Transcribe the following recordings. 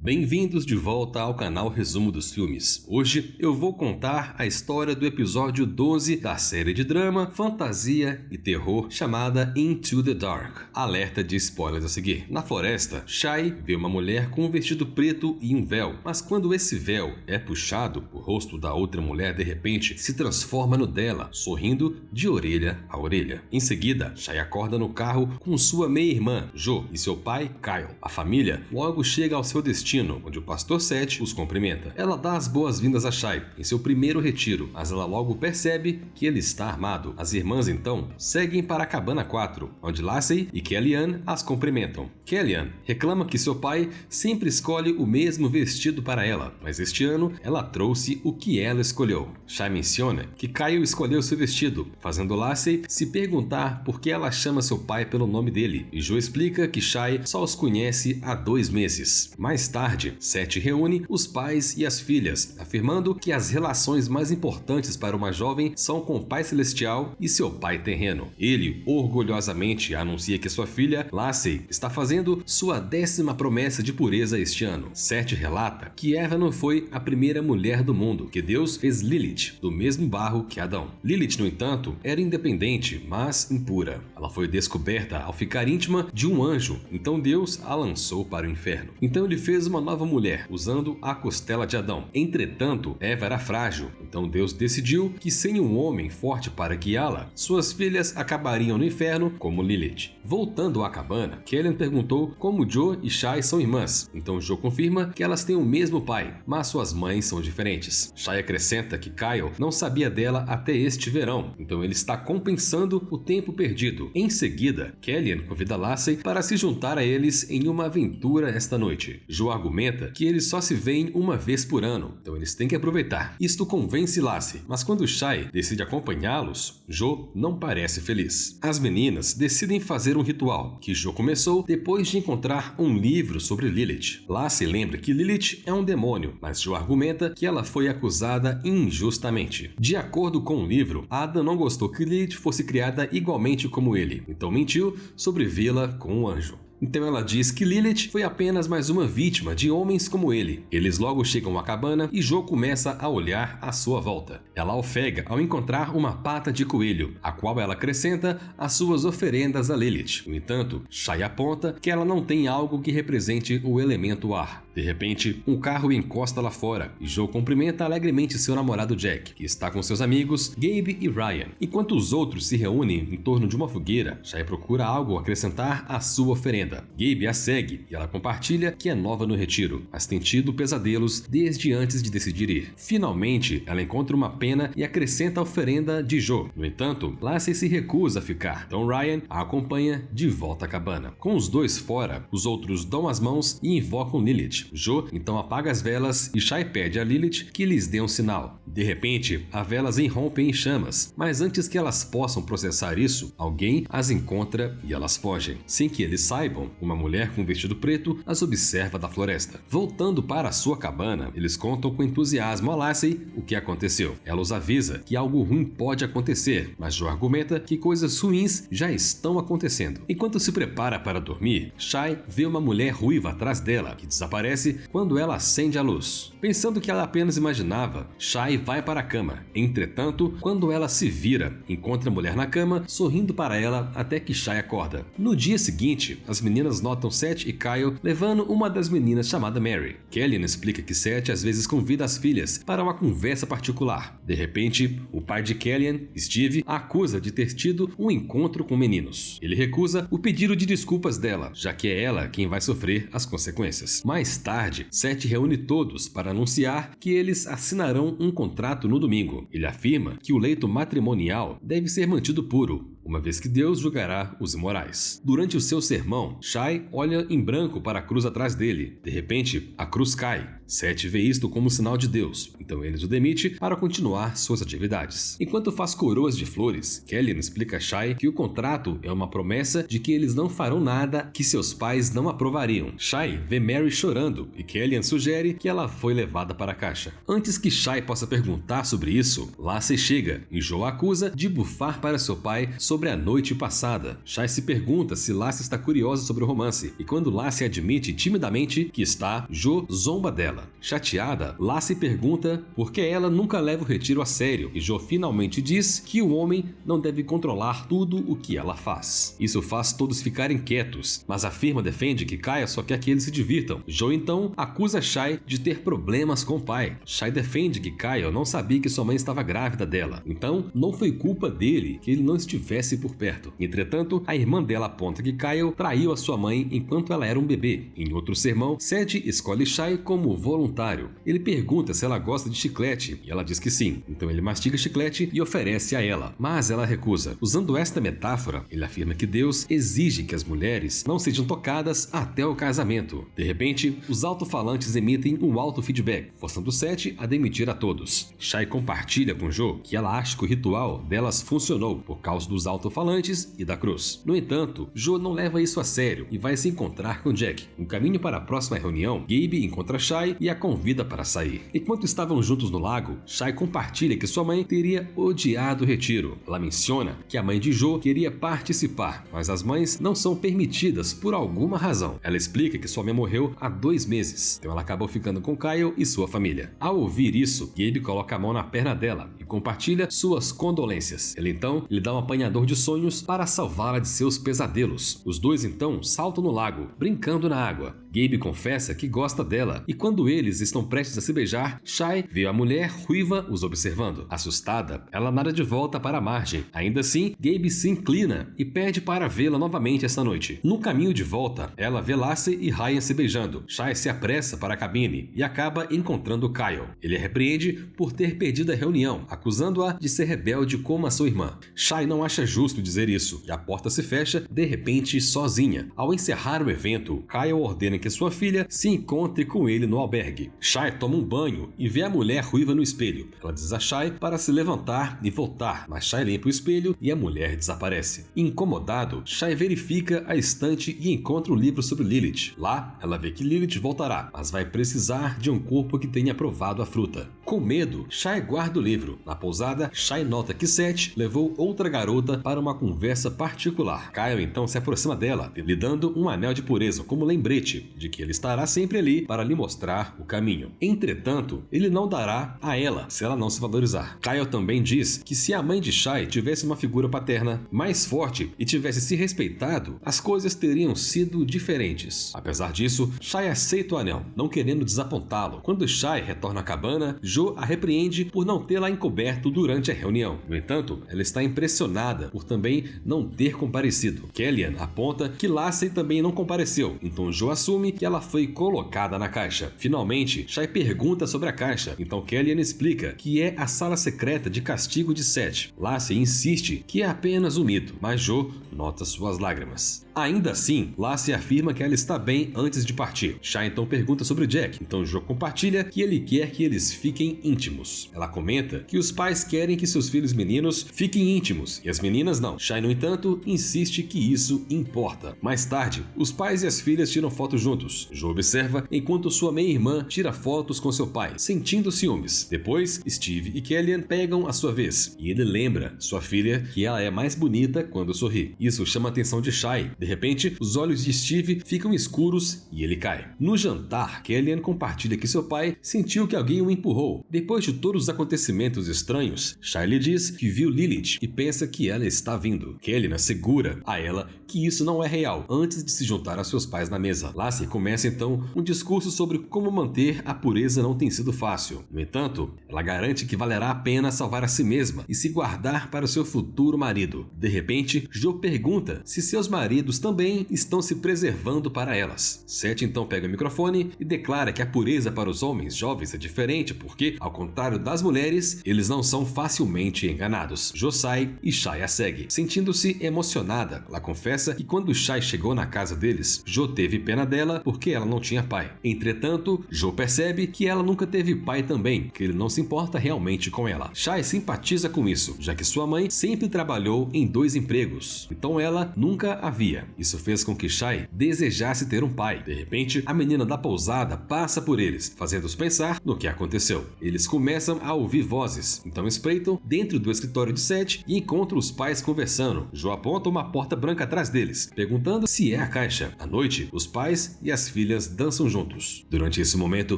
Bem-vindos de volta ao canal Resumo dos Filmes. Hoje eu vou contar a história do episódio 12 da série de drama, fantasia e terror chamada Into the Dark. Alerta de spoilers a seguir. Na floresta, Shai vê uma mulher com um vestido preto e um véu, mas quando esse véu é puxado, o rosto da outra mulher de repente se transforma no dela, sorrindo de orelha a orelha. Em seguida, Shai acorda no carro com sua meia-irmã, Jo, e seu pai, Kyle. A família logo chega ao seu destino, onde o pastor Seth os cumprimenta. Ela dá as boas-vindas a Shai em seu primeiro retiro, mas ela logo percebe que ele está armado. As irmãs então seguem para a cabana 4, onde Lacey e Kellyanne as cumprimentam. Kellyanne reclama que seu pai sempre escolhe o mesmo vestido para ela, mas este ano ela trouxe o que ela escolheu. Shai menciona que Kyle escolheu seu vestido, fazendo Lacey se perguntar por que ela chama seu pai pelo nome dele, e Jo explica que Shai só os conhece há 2 meses. Mais tarde, Seth reúne os pais e as filhas, afirmando que as relações mais importantes para uma jovem são com o Pai Celestial e seu pai terreno. Ele orgulhosamente anuncia que sua filha, Lacey, está fazendo sua 10ª promessa de pureza este ano. Seth relata que Eva não foi a primeira mulher do mundo, que Deus fez Lilith do mesmo barro que Adão. Lilith, no entanto, era independente, mas impura. Ela foi descoberta ao ficar íntima de um anjo, então Deus a lançou para o inferno. Então ele fez uma nova mulher, usando a costela de Adão. Entretanto, Eva era frágil, então Deus decidiu que sem um homem forte para guiá-la, suas filhas acabariam no inferno como Lilith. Voltando à cabana, Kellyanne perguntou como Jo e Shai são irmãs, então Jo confirma que elas têm o mesmo pai, mas suas mães são diferentes. Shai acrescenta que Kyle não sabia dela até este verão, então ele está compensando o tempo perdido. Em seguida, Kellyanne convida Lacey para se juntar a eles em uma aventura esta noite. Jo argumenta que eles só se veem uma vez por ano, então eles têm que aproveitar. Isto convence Lacey, mas quando Shai decide acompanhá-los, Jo não parece feliz. As meninas decidem fazer um ritual, que Jo começou depois de encontrar um livro sobre Lilith. Lacey lembra que Lilith é um demônio, mas Jo argumenta que ela foi acusada injustamente. De acordo com o livro, Adam não gostou que Lilith fosse criada igualmente como ele, então mentiu sobre vê-la com um anjo. Então ela diz que Lilith foi apenas mais uma vítima de homens como ele. Eles logo chegam à cabana e Jo começa a olhar à sua volta. Ela ofega ao encontrar uma pata de coelho, a qual ela acrescenta às suas oferendas a Lilith. No entanto, Shai aponta que ela não tem algo que represente o elemento ar. De repente, um carro encosta lá fora e Jo cumprimenta alegremente seu namorado Jack, que está com seus amigos Gabe e Ryan. Enquanto os outros se reúnem em torno de uma fogueira, Shai procura algo a acrescentar à sua oferenda. Gabe a segue e ela compartilha que é nova no retiro, mas tem tido pesadelos desde antes de decidir ir. Finalmente, ela encontra uma pena e acrescenta a oferenda de Jo. No entanto, Lacey se recusa a ficar, então Ryan a acompanha de volta à cabana. Com os dois fora, os outros dão as mãos e invocam Lilith. Jo então apaga as velas e Shai pede a Lilith que lhes dê um sinal. De repente, as velas irrompem em chamas, mas antes que elas possam processar isso, alguém as encontra e elas fogem. Sem que eles saibam, uma mulher com um vestido preto as observa da floresta. Voltando para a sua cabana, eles contam com entusiasmo a Lacey o que aconteceu. Ela os avisa que algo ruim pode acontecer, mas Jo argumenta que coisas ruins já estão acontecendo. Enquanto se prepara para dormir, Shai vê uma mulher ruiva atrás dela, que desaparece quando ela acende a luz. Pensando que ela apenas imaginava, Shai vai para a cama. Entretanto, quando ela se vira, encontra a mulher na cama, sorrindo para ela até que Shai acorda. No dia seguinte, as meninas notam Seth e Kyle levando uma das meninas chamada Mary. Kellyanne explica que Seth às vezes convida as filhas para uma conversa particular. De repente, o pai de Kellyanne, Steve, a acusa de ter tido um encontro com meninos. Ele recusa o pedido de desculpas dela, já que é ela quem vai sofrer as consequências. Mais tarde, Seth reúne todos para anunciar que eles assinarão um contrato no domingo. Ele afirma que o leito matrimonial deve ser mantido puro, uma vez que Deus julgará os imorais. Durante o seu sermão, Shai olha em branco para a cruz atrás dele. De repente, a cruz cai. Seth vê isto como sinal de Deus, então ele o demite para continuar suas atividades. Enquanto faz coroas de flores, Kellyanne explica a Shai que o contrato é uma promessa de que eles não farão nada que seus pais não aprovariam. Shai vê Mary chorando e Kellyanne sugere que ela foi levada para a caixa. Antes que Shai possa perguntar sobre isso, Lacey chega e Jo a acusa de bufar para seu pai sobre sobre a noite passada. Shai se pergunta se Lassie está curiosa sobre o romance, e quando Lassie admite timidamente que está, Jo zomba dela. Chateada, Lassie pergunta por que ela nunca leva o retiro a sério, e Jo finalmente diz que o homem não deve controlar tudo o que ela faz. Isso faz todos ficarem quietos, mas a firma defende que Kyle só quer que eles se divirtam. Jo então acusa Shai de ter problemas com o pai. Shai defende que Kyle não sabia que sua mãe estava grávida dela, então não foi culpa dele que ele não estivesse por perto. Entretanto, a irmã dela aponta que Kyle traiu a sua mãe enquanto ela era um bebê. Em outro sermão, Seth escolhe Shai como voluntário. Ele pergunta se ela gosta de chiclete e ela diz que sim. Então ele mastiga chiclete e oferece a ela, mas ela recusa. Usando esta metáfora, ele afirma que Deus exige que as mulheres não sejam tocadas até o casamento. De repente, os alto-falantes emitem um alto feedback, forçando Seth a demitir a todos. Shai compartilha com Jo que ela acha que o ritual delas funcionou por causa dos alto-falantes e da cruz. No entanto, Jo não leva isso a sério e vai se encontrar com Jack. No caminho para a próxima reunião, Gabe encontra Shai e a convida para sair. Enquanto estavam juntos no lago, Shai compartilha que sua mãe teria odiado o retiro. Ela menciona que a mãe de Jo queria participar, mas as mães não são permitidas por alguma razão. Ela explica que sua mãe morreu há 2 meses, então ela acabou ficando com Kyle e sua família. Ao ouvir isso, Gabe coloca a mão na perna dela e compartilha suas condolências. Ele então lhe dá um apanhador de sonhos para salvá-la de seus pesadelos. Os dois então saltam no lago, brincando na água. Gabe confessa que gosta dela, e quando eles estão prestes a se beijar, Shai vê a mulher ruiva os observando. Assustada, ela nada de volta para a margem. Ainda assim, Gabe se inclina e pede para vê-la novamente esta noite. No caminho de volta, ela vê Lassie e Ryan se beijando. Shai se apressa para a cabine e acaba encontrando Kyle. Ele a repreende por ter perdido a reunião, acusando-a de ser rebelde como a sua irmã. Shai não acha justo dizer isso, e a porta se fecha, de repente, sozinha. Ao encerrar o evento, Kyle ordena que sua filha se encontre com ele no albergue. Shai toma um banho e vê a mulher ruiva no espelho. Ela diz a Shai para se levantar e voltar, mas Shai limpa o espelho e a mulher desaparece. Incomodado, Shai verifica a estante e encontra um livro sobre Lilith. Lá, ela vê que Lilith voltará, mas vai precisar de um corpo que tenha provado a fruta. Com medo, Shai guarda o livro. Na pousada, Shai nota que Seth levou outra garota para uma conversa particular. Kyle então se aproxima dela, lhe dando um anel de pureza como lembrete de que ele estará sempre ali para lhe mostrar o caminho. Entretanto, ele não dará a ela se ela não se valorizar. Kyle também diz que se a mãe de Shai tivesse uma figura paterna mais forte e tivesse se respeitado, as coisas teriam sido diferentes. Apesar disso, Shai aceita o anel, não querendo desapontá-lo. Quando Shai retorna à cabana, Jo a repreende por não tê-la encoberto durante a reunião. No entanto, ela está impressionada por também não ter comparecido. Kellyanne aponta que Lassie também não compareceu, então Jo assume que ela foi colocada na caixa. Finalmente, Shai pergunta sobre a caixa, então Kellyanne explica que é a sala secreta de castigo de Seth. Lassie insiste que é apenas um mito, mas Jo nota suas lágrimas. Ainda assim, Lassie afirma que ela está bem antes de partir. Shai então pergunta sobre Jack, então Jo compartilha que ele quer que eles fiquem íntimos. Ela comenta que os pais querem que seus filhos meninos fiquem íntimos e as meninas não. Shai, no entanto, insiste que isso importa. Mais tarde, os pais e as filhas tiram fotos juntos. Jo observa enquanto sua meia-irmã tira fotos com seu pai, sentindo ciúmes. Depois, Steve e Kellyanne pegam a sua vez e ele lembra sua filha que ela é mais bonita quando sorri. Isso chama a atenção de Shai. De repente, os olhos de Steve ficam escuros e ele cai. No jantar, Kellyanne compartilha que seu pai sentiu que alguém o empurrou. Depois de todos os acontecimentos estranhos, Shai lhe diz que viu Lilith e pensa que ela está vindo. Kellyanne assegura a ela que isso não é real antes de se juntar a seus pais na mesa. Lassie começa então um discurso sobre como manter a pureza não tem sido fácil. No entanto, ela garante que valerá a pena salvar a si mesma e se guardar para o seu futuro marido. De repente, Jo pergunta se seus maridos também estão se preservando para elas. Seth então pega o microfone e declara que a pureza para os homens jovens é diferente porque, ao contrário das mulheres, eles não são facilmente enganados. Jo sai e Shai a segue. Sentindo-se emocionada, ela confessa que quando Shai chegou na casa deles, Jo teve pena dela porque ela não tinha pai. Entretanto, Jo percebe que ela nunca teve pai também, que ele não se importa realmente com ela. Shai simpatiza com isso, já que sua mãe sempre trabalhou em 2 empregos, então ela nunca havia. aranha. Isso fez com que Shai desejasse ter um pai. De repente, a menina da pousada passa por eles, fazendo-os pensar no que aconteceu. Eles começam a ouvir vozes, então espreitam dentro do escritório de Seth e encontram os pais conversando. Joe aponta uma porta branca atrás deles, perguntando se é a caixa. À noite, os pais e as filhas dançam juntos. Durante esse momento,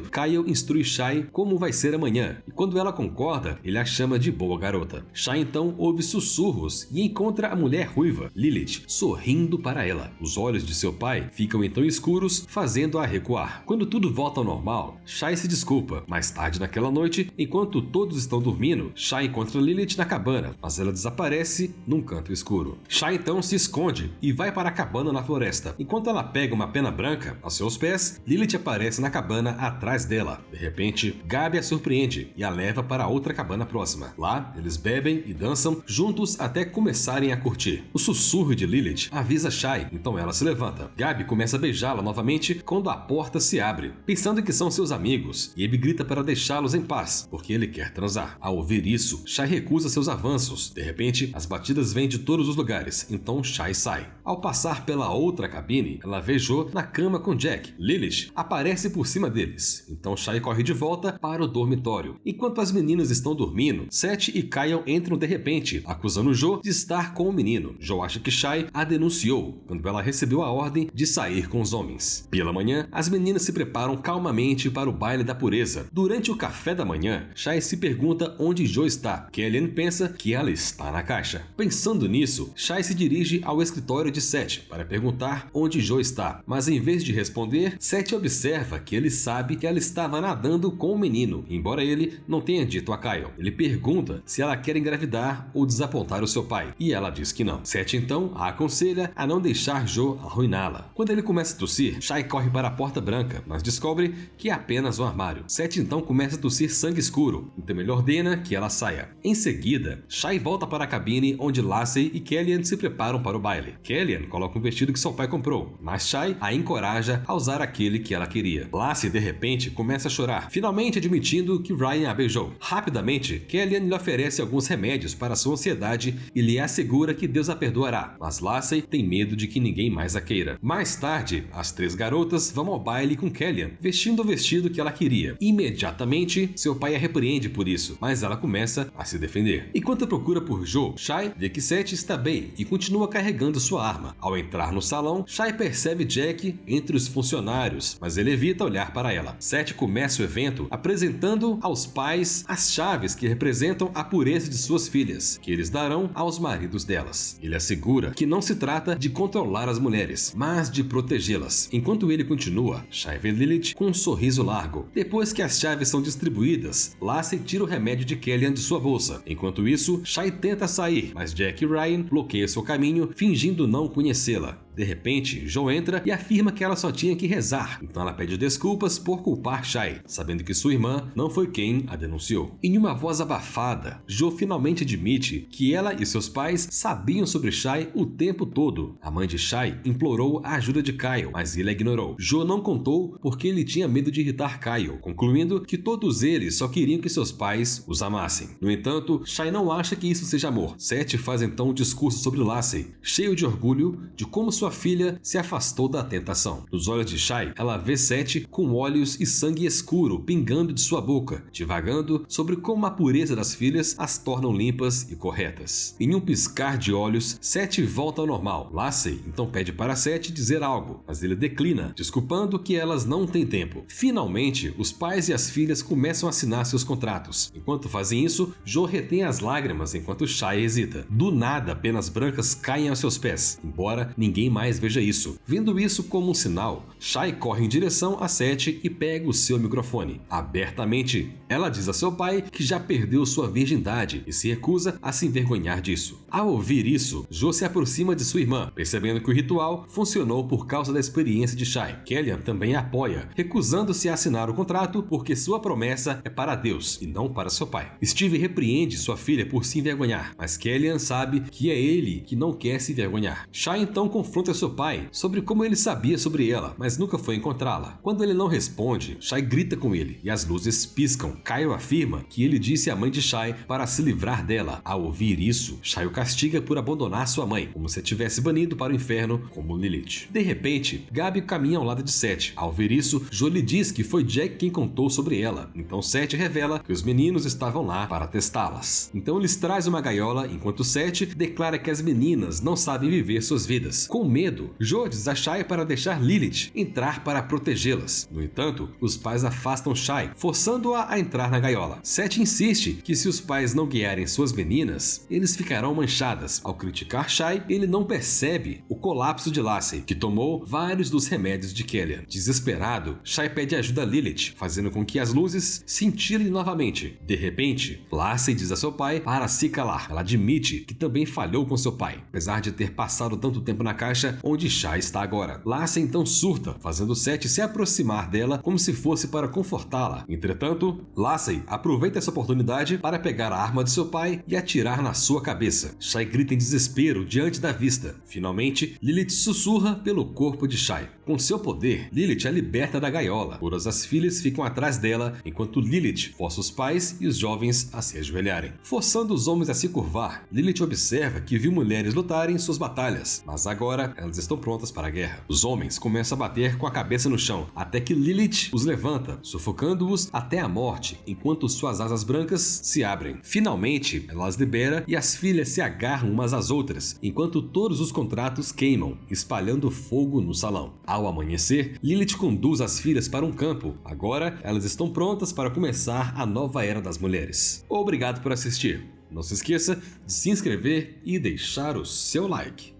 Kyle instrui Shai como vai ser amanhã, e quando ela concorda, ele a chama de boa garota. Shai então ouve sussurros e encontra a mulher ruiva, Lilith, sorrindo para ela. Os olhos de seu pai ficam então escuros, fazendo-a recuar. Quando tudo volta ao normal, Shai se desculpa. Mais tarde naquela noite, enquanto todos estão dormindo, Shai encontra Lilith na cabana, mas ela desaparece num canto escuro. Shai então se esconde e vai para a cabana na floresta. Enquanto ela pega uma pena branca aos seus pés, Lilith aparece na cabana atrás dela. De repente, Gabi a surpreende e a leva para outra cabana próxima. Lá, eles bebem e dançam juntos até começarem a curtir. O sussurro de Lilith avisa Shai, então ela se levanta. Gabi começa a beijá-la novamente quando a porta se abre, pensando que são seus amigos, e ele grita para deixá-los em paz, porque ele quer transar. Ao ouvir isso, Shai recusa seus avanços. De repente, as batidas vêm de todos os lugares, então Shai sai. Ao passar pela outra cabine, ela vê Joe na cama com Jack. Lilith aparece por cima deles, então Shai corre de volta para o dormitório. Enquanto as meninas estão dormindo, Seth e Kyle entram de repente, acusando Joe de estar com o menino. Joe acha que Shai a denunciou quando ela recebeu a ordem de sair com os homens. Pela manhã, as meninas se preparam calmamente para o baile da pureza. Durante o café da manhã, Shai se pergunta onde Joe está. Kellyanne pensa que ela está na caixa. Pensando nisso, Shai se dirige ao escritório de Seth para perguntar onde Joe está, mas em vez de responder, Seth observa que ele sabe que ela estava nadando com o menino, embora ele não tenha dito a Kyle. Ele pergunta se ela quer engravidar ou desapontar o seu pai, e ela diz que não. Seth então a aconselha a não deixar Joe arruiná-la. Quando ele começa a tossir, Shai corre para a porta branca, mas descobre que é apenas um armário. Seth então começa a tossir sangue escuro, então ele ordena que ela saia. Em seguida, Shai volta para a cabine onde Lacey e Kellyanne se preparam para o baile. Kellyanne coloca um vestido que seu pai comprou, mas Shai a encoraja a usar aquele que ela queria. Lacey, de repente, começa a chorar, finalmente admitindo que Ryan a beijou. Rapidamente, Kellyanne lhe oferece alguns remédios para sua ansiedade e lhe assegura que Deus a perdoará, mas Lacey tem medo de que ninguém mais a queira. Mais tarde, as três garotas vão ao baile com Kellyanne, vestindo o vestido que ela queria. Imediatamente, seu pai a repreende por isso, mas ela começa a se defender. Enquanto procura por Joe, Shai vê que Seth está bem e continua carregando sua arma. Ao entrar no salão, Shai percebe Jack entre os funcionários, mas ele evita olhar para ela. Seth começa o evento apresentando aos pais as chaves que representam a pureza de suas filhas, que eles darão aos maridos delas. Ele assegura que não se trata de controlar as mulheres, mas de protegê-las. Enquanto ele continua, Shai vê Lilith com um sorriso largo. Depois que as chaves são distribuídas, Lacey tira o remédio de Kellyanne de sua bolsa. Enquanto isso, Shai tenta sair, mas Jack e Ryan bloqueiam seu caminho, fingindo não conhecê-la. De repente, Joe entra e afirma que ela só tinha que rezar, então ela pede desculpas por culpar Shai, sabendo que sua irmã não foi quem a denunciou. Em uma voz abafada, Joe finalmente admite que ela e seus pais sabiam sobre Shai o tempo todo. A mãe de Shai implorou a ajuda de Kyle, mas ele a ignorou. Joe não contou porque ele tinha medo de irritar Kyle, concluindo que todos eles só queriam que seus pais os amassem. No entanto, Shai não acha que isso seja amor. Seth faz então um discurso sobre Lacey, cheio de orgulho de como sua filha se afastou da tentação. Nos olhos de Shai, ela vê Seth com olhos e sangue escuro pingando de sua boca, divagando sobre como a pureza das filhas as tornam limpas e corretas. Em um piscar de olhos, Seth volta ao normal. Lacey então pede para Seth dizer algo, mas ele declina, desculpando que elas não têm tempo. Finalmente, os pais e as filhas começam a assinar seus contratos. Enquanto fazem isso, Joe retém as lágrimas enquanto Shai hesita. Do nada, penas brancas caem aos seus pés, embora ninguém mais veja isso. Vendo isso como um sinal, Shai corre em direção a Seth e pega o seu microfone. Abertamente, ela diz a seu pai que já perdeu sua virgindade e se recusa a se envergonhar disso. Ao ouvir isso, Joe se aproxima de sua irmã, percebendo que o ritual funcionou por causa da experiência de Shai. Kellyanne também a apoia, recusando-se a assinar o contrato porque sua promessa é para Deus e não para seu pai. Steve repreende sua filha por se envergonhar, mas Kellyanne sabe que é ele que não quer se envergonhar. Shai então confronta confronta seu pai sobre como ele sabia sobre ela, mas nunca foi encontrá-la. Quando ele não responde, Shai grita com ele e as luzes piscam. Kyle afirma que ele disse à mãe de Shai para se livrar dela. Ao ouvir isso, Shai o castiga por abandonar sua mãe, como se tivesse banido para o inferno como Lilith. De repente, Gabi caminha ao lado de Seth. Ao ver isso, Joe lhe diz que foi Jack quem contou sobre ela. Então Seth revela que os meninos estavam lá para testá-las. Então lhes traz uma gaiola, enquanto Seth declara que as meninas não sabem viver suas vidas. Com medo, Joe diz a Shai para deixar Lilith entrar para protegê-las. No entanto, os pais afastam Shai, forçando-a a entrar na gaiola. Seth insiste que se os pais não guiarem suas meninas, eles ficarão manchadas. Ao criticar Shai, ele não percebe o colapso de Lacey, que tomou vários dos remédios de Kellyan. Desesperado, Shai pede ajuda a Lilith, fazendo com que as luzes cintilem novamente. De repente, Lacey diz a seu pai para se calar. Ela admite que também falhou com seu pai, apesar de ter passado tanto tempo na caixa onde Shai está agora. Lacey então surta, fazendo Seth se aproximar dela como se fosse para confortá-la. Entretanto, Lacey aproveita essa oportunidade para pegar a arma de seu pai e atirar na sua cabeça. Shai grita em desespero diante da vista. Finalmente, Lilith sussurra pelo corpo de Shai. Com seu poder, Lilith a liberta da gaiola. Todas as filhas ficam atrás dela, enquanto Lilith força os pais e os jovens a se ajoelharem. Forçando os homens a se curvar, Lilith observa que viu mulheres lutarem suas batalhas, mas agora elas estão prontas para a guerra. Os homens começam a bater com a cabeça no chão, até que Lilith os levanta, sufocando-os até a morte, enquanto suas asas brancas se abrem. Finalmente, ela as libera e as filhas se agarram umas às outras, enquanto todos os contratos queimam, espalhando fogo no salão. Ao amanhecer, Lilith conduz as filhas para um campo. Agora, elas estão prontas para começar a nova era das mulheres. Obrigado por assistir. Não se esqueça de se inscrever e deixar o seu like.